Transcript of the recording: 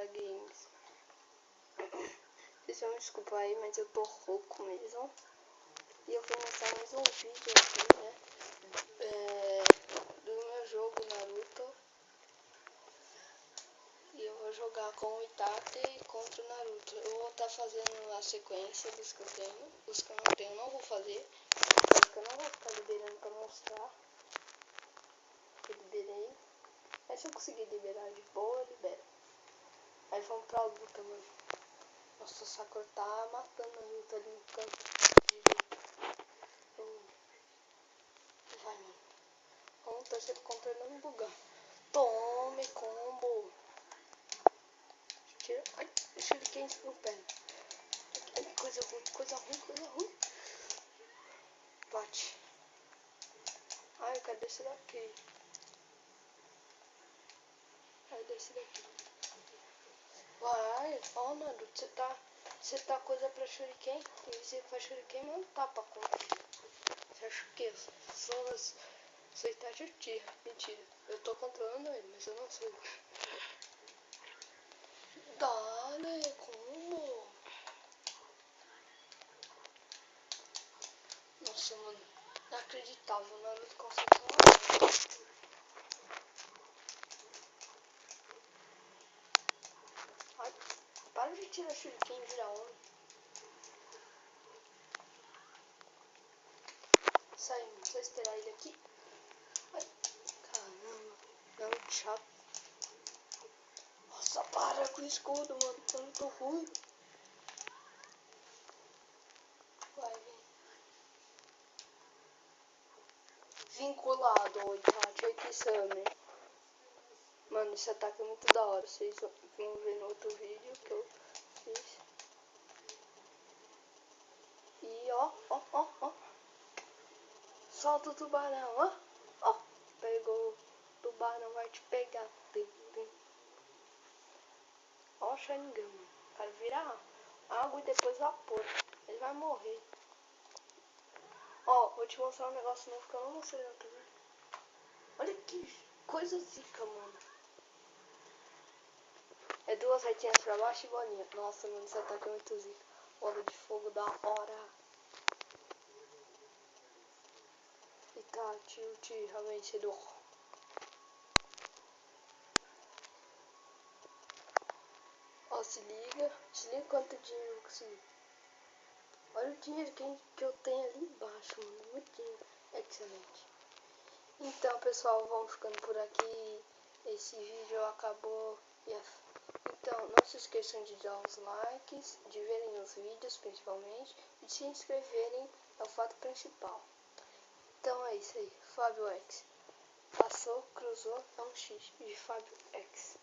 Games. Vocês vão me desculpar aí, mas eu tô rouco mesmo. E eu vou mostrar mais um vídeo aqui, né? Do meu jogo Naruto. E eu vou jogar com o Itachi contra o Naruto. Eu vou estar fazendo a sequência dos que eu tenho. Os que eu não tenho eu não vou fazer. Porque eu não vou ficar liberando pra mostrar. Eu liberei. Mas se eu conseguir liberar de boa, eu libero. Aí vamos pra luta, mano. Nossa, o Sakura tá matando a luta ali no canto direito. Vai, mano. Vamos torcer pro controle não bugar. Tome combo. Tira. Ai, deixa ele quente pro pé. Ai, coisa ruim, coisa ruim, coisa ruim. Bate. Ai, eu quero descer daqui. Quero descer daqui. Vai, ó, Naruto, você tá coisa pra Shuriken? E você faz Shuriken, mas não tá pra conta. Você acha que eu sou Itachi Uchiha? Mentira, eu tô controlando ele, mas eu não sou. Dale, como? Nossa, mano, inacreditável, o Naruto consegue falar. Ai, para de tirar Shuriken e virar homem. Sai, mano, só esperar ele aqui. Ai, caramba, Naruto chato. Nossa, para com o escudo, mano, tá muito ruim. Vai, vem. Vinculado ao Itachi Oikisame. Mano, esse ataque é muito da hora. Vocês vão ver no outro vídeo que eu fiz. E ó. Solta o tubarão, ó. Pegou. O tubarão vai te pegar. Ó o Sharingan, mano. O cara vira água e depois vapor. Ele vai morrer. Ó, vou te mostrar um negócio novo que eu não mostrei no outro vídeo. Olha que coisa zica, mano. É duas retinhas pra baixo e bolinha. Nossa, mano, esse ataque é muito zica. Bola de fogo da hora. Itachi Uchiha vencedor. Ó, se liga quanto dinheiro eu consegui. Olha o dinheiro que eu tenho ali embaixo, mano. Muito dinheiro. Excelente. Então, pessoal, vamos ficando por aqui. Esse vídeo acabou. Então, não se esqueçam de dar os likes, de verem os vídeos principalmente, e de se inscreverem, é o fato principal. Então é isso aí, Fábio X. Passou, cruzou, é um X de Fábio X.